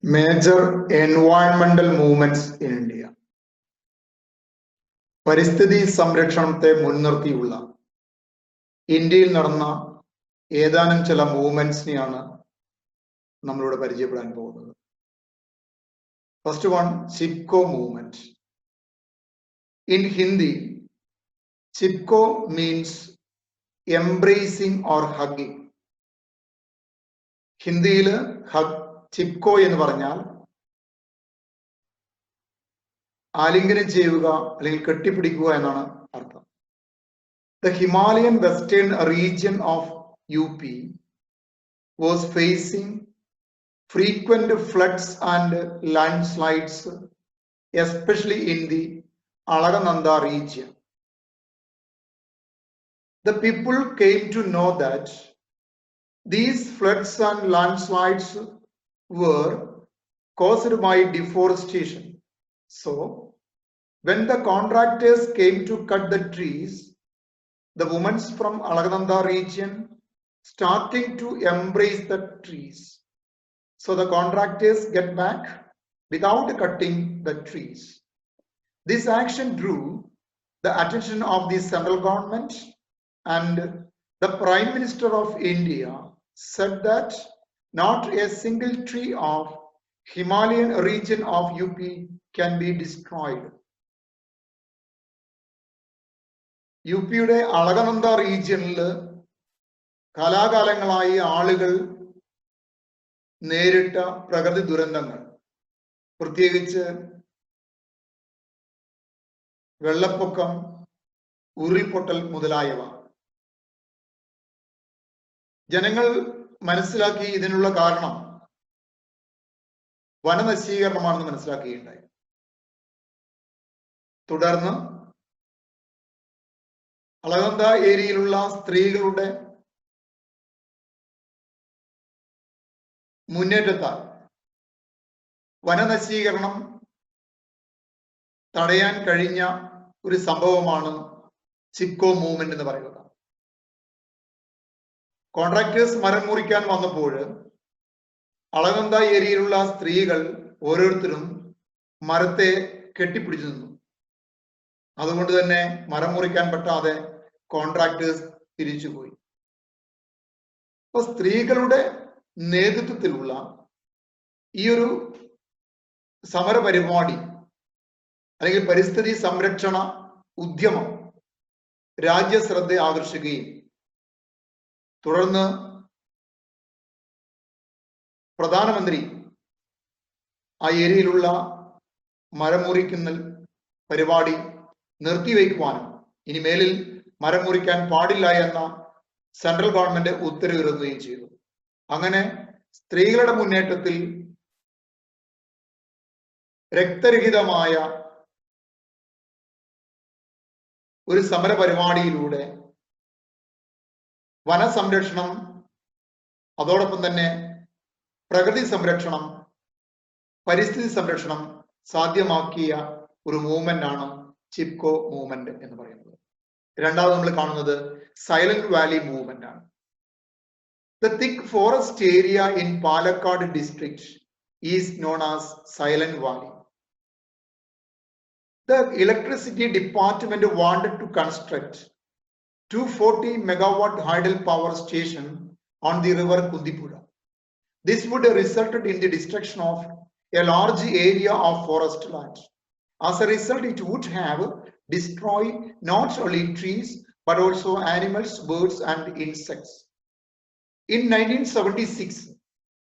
Major environmental movements in India. പരിസ്ഥിതി സംരക്ഷണത്തെ മുൻനിർത്തിയുള്ള ഇന്ത്യയിൽ നടന്ന ഏതാനും ചില മൂവ്മെന്റ്സിനെയാണ് നമ്മളിവിടെ പരിചയപ്പെടാൻ പോകുന്നത്. First one, Chipko movement. In Hindi, Chipko means embracing or hugging. ഹിന്ദിയിൽ ചിപ്കോ എന്ന് പറഞ്ഞാൽ ആലിംഗനം ചെയ്യുക അല്ലെങ്കിൽ കെട്ടിപ്പിടിക്കുക എന്നാണ് അർത്ഥം. The Himalayan western region of UP was facing frequent floods and landslides, especially in the Alakananda region. The people came to know that these floods and landslides were caused by deforestation. So, when the contractors came to cut the trees, the women from Alakananda region starting to embrace the trees. So the contractors get back without cutting the trees. This action drew the attention of the central government, and the Prime Minister of India said that not a single tree of Himalayan region of UP can be destroyed. യുപിയുടെ Alaknanda റീജിയനിൽ കാലാകാലങ്ങളായി ആളുകൾ നേരിട്ട പ്രകൃതി ദുരന്തങ്ങൾ, പ്രത്യേകിച്ച് വെള്ളപ്പൊക്കം, ഉരുൾപൊട്ടൽ മുതലായവ ജനങ്ങൾ മനസ്സിലാക്കി. ഇതിനുള്ള കാരണം വനനശീകരണമാണെന്ന് മനസ്സിലാക്കുകയുണ്ടായി. തുടർന്ന് അളകനന്ദ ഏരിയയിലുള്ള സ്ത്രീകളുടെ മുന്നേറ്റത്താൽ വനനശീകരണം തടയാൻ കഴിഞ്ഞ ഒരു സംഭവമാണ് ചിപ്കോ മൂവ്മെന്റ് എന്ന് പറയുന്നത്. കോൺട്രാക്ടേഴ്സ് മരം മുറിക്കാൻ വന്നപ്പോൾ അളകനന്ദ ഏരിയയിലുള്ള സ്ത്രീകൾ ഓരോരുത്തരും മരത്തെ കെട്ടിപ്പിടിച്ചു നിന്നു. അതുകൊണ്ട് തന്നെ മരം മുറിക്കാൻ പറ്റാതെ കോൺട്രാക്ടേഴ്സ് തിരിച്ചുപോയി. അപ്പൊ സ്ത്രീകളുടെ നേതൃത്വത്തിലുള്ള ഈ ഒരു സമര പരിപാടി അല്ലെങ്കിൽ പരിസ്ഥിതി സംരക്ഷണ ഉദ്യമം രാജ്യശ്രദ്ധ ആകർഷിക്കുകയും തുടർന്ന് പ്രധാനമന്ത്രി ആ ഏരിയയിലുള്ള മരം മുറിക്കുന്ന പരിപാടി നിർത്തിവെക്കുവാനും ഇനിമേലിൽ മരം മുറിക്കാൻ പാടില്ല എന്ന സെൻട്രൽ ഗവൺമെന്റ് ഉത്തരവിറങ്ങുകയും ചെയ്തു. അങ്ങനെ സ്ത്രീകളുടെ മുന്നേറ്റത്തിൽ രക്തരഹിതമായ ഒരു സമര പരിപാടിയിലൂടെ വനസംരക്ഷണം, അതോടൊപ്പം തന്നെ പ്രകൃതി സംരക്ഷണം, പരിസ്ഥിതി സംരക്ഷണം സാധ്യമാക്കിയ ഒരു മൂവ്മെന്റ് ആണ് ചിപ്കോ മൂവ്മെന്റ് എന്ന് പറയുന്നത്. രണ്ടാമത് നമ്മൾ കാണുന്നത് സൈലന്റ് വാലി മൂവ്മെന്റ് ആണ്. The thick forest area in Palakkad district is known as Silent Valley. The electricity department wanted to construct 240 megawatt hydel power station on the river Kundipura. This would have resulted in the destruction of a large area of forest land. As a result, it would have destroyed not only trees but also animals, birds and insects. In 1976,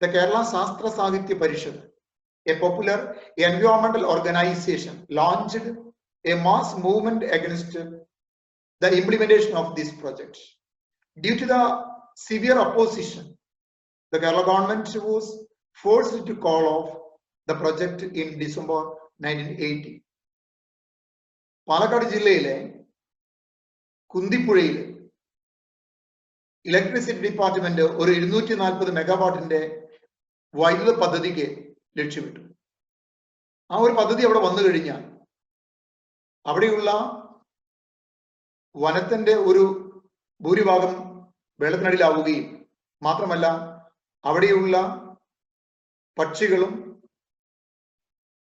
the Kerala Shastra Sahitya Parishad, a popular environmental organization, launched a mass movement against the implementation of this project. Due to the severe opposition, the Kerala government was forced to call off the project in December 1980. Palakkad ജില്ലയിലെ കുന്തിപ്പുഴയിൽ electricity department ഒരു 240 മെഗാവാട്ടിന്റെ വൈദ്യുത പദ്ധതിക്ക് ലക്ഷ്യമിട്ടു. ആ ഒരു പദ്ധതി അവിടെ വന്നു കഴിഞ്ഞാൽ അവിടെയുള്ള വനത്തിന്റെ ഒരു ഭൂരിഭാഗം വെള്ളത്തിനടിയിലാവുകയും മാത്രമല്ല അവിടെയുള്ള പക്ഷികളും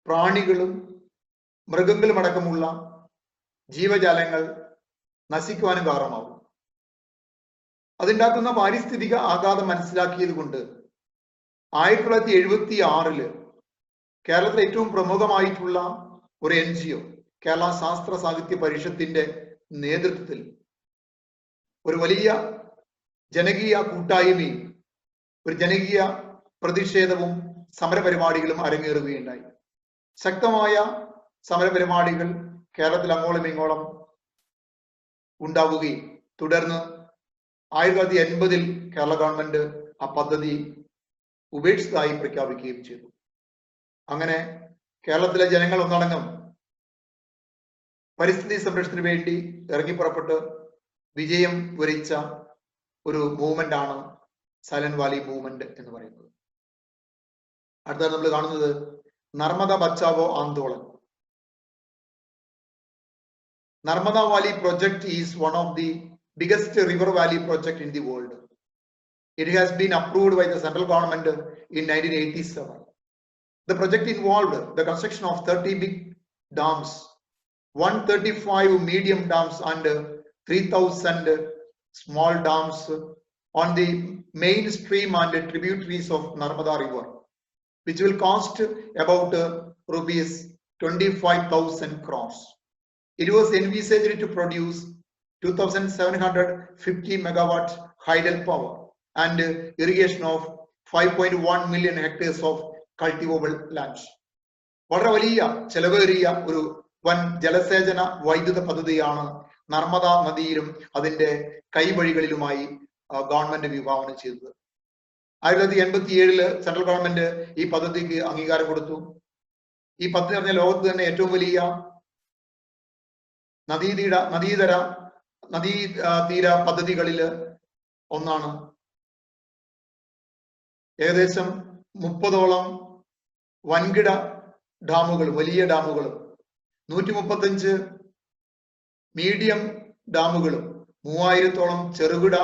പ്രാണികളും മൃഗങ്ങളും അടക്കമുള്ള ജീവജാലങ്ങൾ നശിക്കുവാനും കാരണമാകും. അതുണ്ടാക്കുന്ന പാരിസ്ഥിതിക ആഘാതം മനസ്സിലാക്കിയത് കൊണ്ട് 1976 കേരളത്തിലെ ഏറ്റവും പ്രമുഖമായിട്ടുള്ള ഒരു NGO കേരള ശാസ്ത്ര സാഹിത്യ പരിഷത്തിന്റെ നേതൃത്വത്തിൽ ഒരു വലിയ ജനകീയ കൂട്ടായ്മയും ഒരു ജനകീയ പ്രതിഷേധവും സമരപരിപാടികളും അരങ്ങേറുകയുണ്ടായി. ശക്തമായ സമരപരിപാടികൾ കേരളത്തിൽ അങ്ങോളം ഇങ്ങോളം ഉണ്ടാവുകയും തുടർന്ന് 1980 കേരള ഗവൺമെന്റ് ആ പദ്ധതി ഉപേക്ഷിച്ചതായി പ്രഖ്യാപിക്കുകയും ചെയ്തു. അങ്ങനെ കേരളത്തിലെ ജനങ്ങൾ ഒന്നടങ്കം പരിസ്ഥിതി സംരക്ഷണത്തിന് വേണ്ടി ഇറങ്ങിപ്പുറപ്പെട്ട് വിജയം വരിച്ച ഒരു മൂവ്മെന്റ് ആണ് സൈലന്റ് വാലി മൂവ്മെന്റ് എന്ന് പറയുന്നത്. അടുത്തത് നമ്മൾ കാണുന്നത് Narmada Bachao Andolan. Narmada Valley project is one of the biggest river valley project in the world. It has been approved by the central government in 1987. The project involved the construction of 30 big dams, 135 medium dams and 3,000 small dams on the main stream and tributaries of Narmada River, which will cost about rupees 25,000 crores. It was envisaged to produce 2,750 megawatt hydel power and irrigation of 5.1 million hectares of cultivable land. വളരെ വലിയ ചെലവേറിയ ഒരു വൻ ജലസേചന വൈദ്യുത പദ്ധതിയാണ് നർമ്മദ നദിയിലും അതിന്റെ കൈവഴികളിലുമായി government വിഭാവനം ചെയ്തത്. 1987 സെൻട്രൽ ഗവൺമെന്റ് ഈ പദ്ധതിക്ക് അംഗീകാരം കൊടുത്തു. ഈ പദ്ധതി പറഞ്ഞ ലോകത്ത് തന്നെ ഏറ്റവും വലിയ നദീതീര പദ്ധതികളിൽ ഒന്നാണ്. ഏകദേശം 30ഓളം വൻകിട ഡാമുകളും വലിയ ഡാമുകളും 135 മീഡിയം ഡാമുകളും 3000ഓളം ചെറുകിട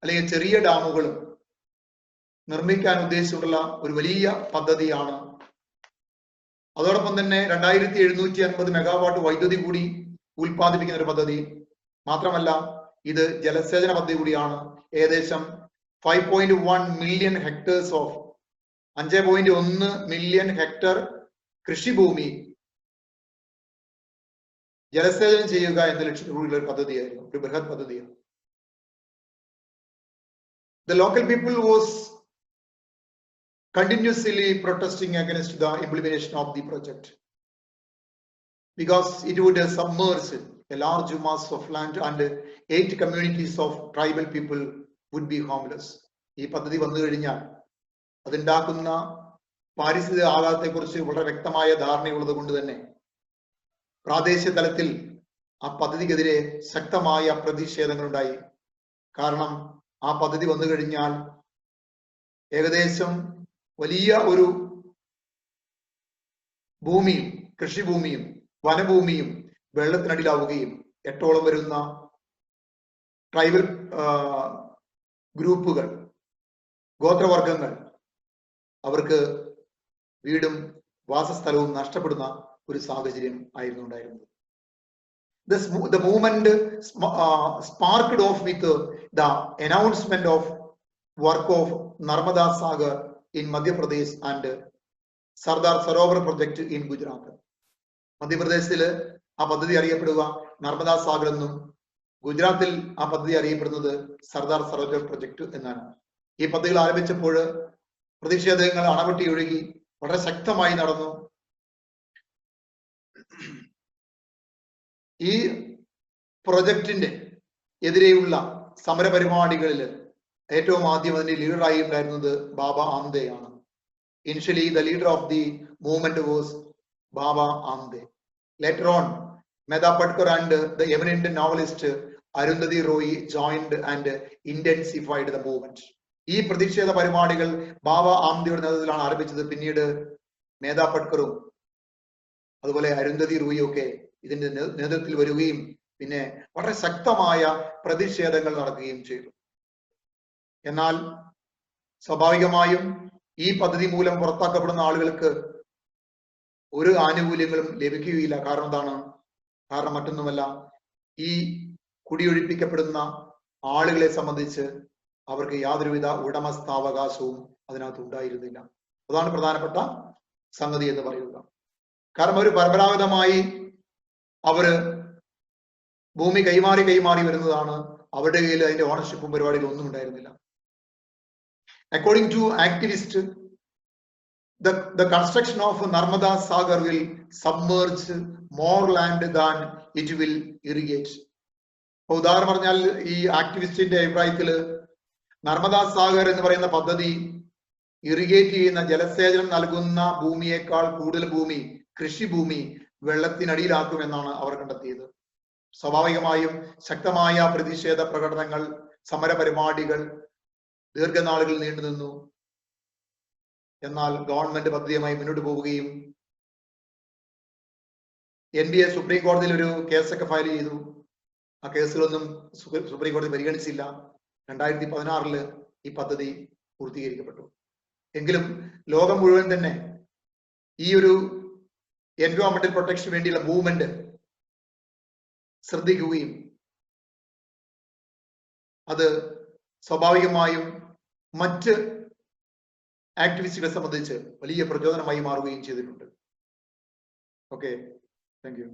അല്ലെങ്കിൽ ചെറിയ ഡാമുകളും നിർമ്മിക്കാൻ ഉദ്ദേശിച്ചിട്ടുള്ള ഒരു വലിയ പദ്ധതിയാണ്. അതോടൊപ്പം തന്നെ 2750 മെഗാവാട്ട് വൈദ്യുതി കൂടി ഉൽപ്പാദിപ്പിക്കുന്ന ഒരു പദ്ധതി മാത്രമല്ല, ഇത് ജലസേചന പദ്ധതി കൂടിയാണ്. ഏകദേശം 5.1 million hectares of 5.1 million hectare കൃഷിഭൂമി ജലസേചനം ചെയ്യുക എന്ന ലക്ഷ്യത്തോടുള്ള ഒരു പദ്ധതിയായിരുന്നു, ഒരു ബൃഹത് പദ്ധതിയാണ്. The local people was continuously protesting against the implementation of the project because it would submerge a large mass of land and 8 communities of tribal people would be homeless. ഈ പദ്ധതി വന്നു കഴിഞ്ഞാൽ അതുണ്ടാക്കുന്ന പാരിസ്ഥിതിക ആഘാതത്തെക്കുറിച്ച് വളരെ വ്യക്തമായ ധാരണയുള്ളത് കൊണ്ട് തന്നെ പ്രാദേശിക തലത്തിൽ ആ പദ്ധതിക്കെതിരെ ശക്തമായ പ്രതിഷേധങ്ങളുണ്ടായി. കാരണം ആ പദ്ധതി വന്നു കഴിഞ്ഞാൽ ഏകദേശം വലിയ ഒരു ഭൂമിയും കൃഷിഭൂമിയും വനഭൂമിയും വെള്ളത്തിനടിയിലാവുകയും 8ഓളം വരുന്ന ട്രൈബൽ ഗ്രൂപ്പുകൾ, ഗോത്രവർഗങ്ങൾ, അവർക്ക് വീടും വാസസ്ഥലവും നഷ്ടപ്പെടുന്ന ഒരു സാഹചര്യം ആയിരുന്നു ഉണ്ടായിരുന്നത്. The movement sparked off with the announcement of work of Narmada Sagar in Madhya Pradesh and Sardar Sarovar project in Gujarat. മധ്യപ്രദേശിൽ ആ പദ്ധതി അറിയപ്പെടുക നർമ്മദ സാഗർ എന്നും ഗുജറാത്തിൽ ആ പദ്ധതി അറിയപ്പെടുന്നത് സർദാർ സരോവർ പ്രൊജക്ട് എന്നാണ്. ഈ പദ്ധതികൾ ആരംഭിച്ചപ്പോൾ പ്രതിഷേധങ്ങൾ അണപൊട്ടി ഒഴുകി വളരെ ശക്തമായി നടന്നു. ഈ പ്രൊജക്ടിന്റെ എതിരെയുള്ള സമരപരിപാടികളിൽ ഏറ്റവും ആദ്യം അതിന്റെ ലീഡറായി ഉണ്ടായിരുന്നത് ബാബ ആംദെയാണ്. Initially, the leader of the movement was Baba Amde. Later on, Medha Patkar and the eminent novelist Arundhati Roy joined and intensified the movement. ഈ പ്രതിഷേധ പരിപാടികൾ ബാബ ആംദെയുടെ നേതൃത്വത്തിലാണ് ആരംഭിച്ചത്. പിന്നീട് മേധാ പട്കറും അതുപോലെ അരുന്ധതി റോയും ഒക്കെ ഇതിന്റെ നേതൃത്വത്തിൽ വരികയും പിന്നെ വളരെ ശക്തമായ പ്രതിഷേധങ്ങൾ നടക്കുകയും ചെയ്തു. എന്നാൽ സ്വാഭാവികമായും ഈ പദ്ധതി മൂലം പുറത്താക്കപ്പെടുന്ന ആളുകൾക്ക് ഒരു ആനുകൂല്യങ്ങളും ലഭിക്കുകയില്ല. കാരണം എന്താണ്? കാരണം മറ്റൊന്നുമല്ല, ഈ കുടിയൊഴിപ്പിക്കപ്പെടുന്ന ആളുകളെ സംബന്ധിച്ച് അവർക്ക് യാതൊരുവിധ ഉടമസ്ഥാവകാശവും അതിനകത്ത് ഉണ്ടായിരുന്നില്ല. അതാണ് പ്രധാനപ്പെട്ട സംഗതി എന്ന് പറയുക. കാരണം അവർ പരമ്പരാഗതമായി അവര് ഭൂമി കൈമാറി വരുന്നതാണ്. അവരുടെ കയ്യിൽ അതിന്റെ ഓണർഷിപ്പും പരിപാടികളും ഒന്നും ഉണ്ടായിരുന്നില്ല. According to activist, the construction of Narmada Sagar will submerge more land than it will irrigate. ഉദാഹരണം പറഞ്ഞാൽ ഈ ആക്ടിവിസ്റ്റിന്റെ അഭിപ്രായത്തില് നർമ്മദാ സാഗർ എന്ന് പറയുന്ന പദ്ധതി ഇറിഗേറ്റ് ചെയ്യുന്ന, ജലസേചനം നൽകുന്ന ഭൂമിയേക്കാൾ കൂടുതൽ ഭൂമി, കൃഷിഭൂമി വെള്ളത്തിനടിയിലാക്കുമെന്നാണ് അവർ കണ്ടെത്തിയത്. സ്വാഭാവികമായും ശക്തമായ പ്രതിഷേധ പ്രകടനങ്ങൾ, സമര പരിപാടികൾ ദീർഘനാളുകൾ നീണ്ടുനിന്നു. എന്നാൽ ഗവൺമെന്റ് പദ്ധതിയുമായി മുന്നോട്ട് പോവുകയും NBA സുപ്രീം കോടതിയിൽ ഒരു കേസൊക്കെ ഫയൽ ചെയ്തു. ആ കേസുകളൊന്നും സുപ്രീം കോടതി പരിഗണിച്ചില്ല. 2016 ഈ പദ്ധതി പൂർത്തീകരിക്കപ്പെട്ടു. എങ്കിലും ലോകം മുഴുവൻ തന്നെ ഈ ഒരു എൻവയോൺമെന്റൽ പ്രൊട്ടക്ഷന് വേണ്ടിയുള്ള മൂവ്മെന്റ് ശ്രദ്ധിക്കുകയും അത് സ്വാഭാവികമായും മറ്റ് ആക്ടിവിസ്റ്റുകളെ സംബന്ധിച്ച് വലിയ പ്രചോദനമായി മാറുകയും ചെയ്തിട്ടുണ്ട്. Okay, thank you.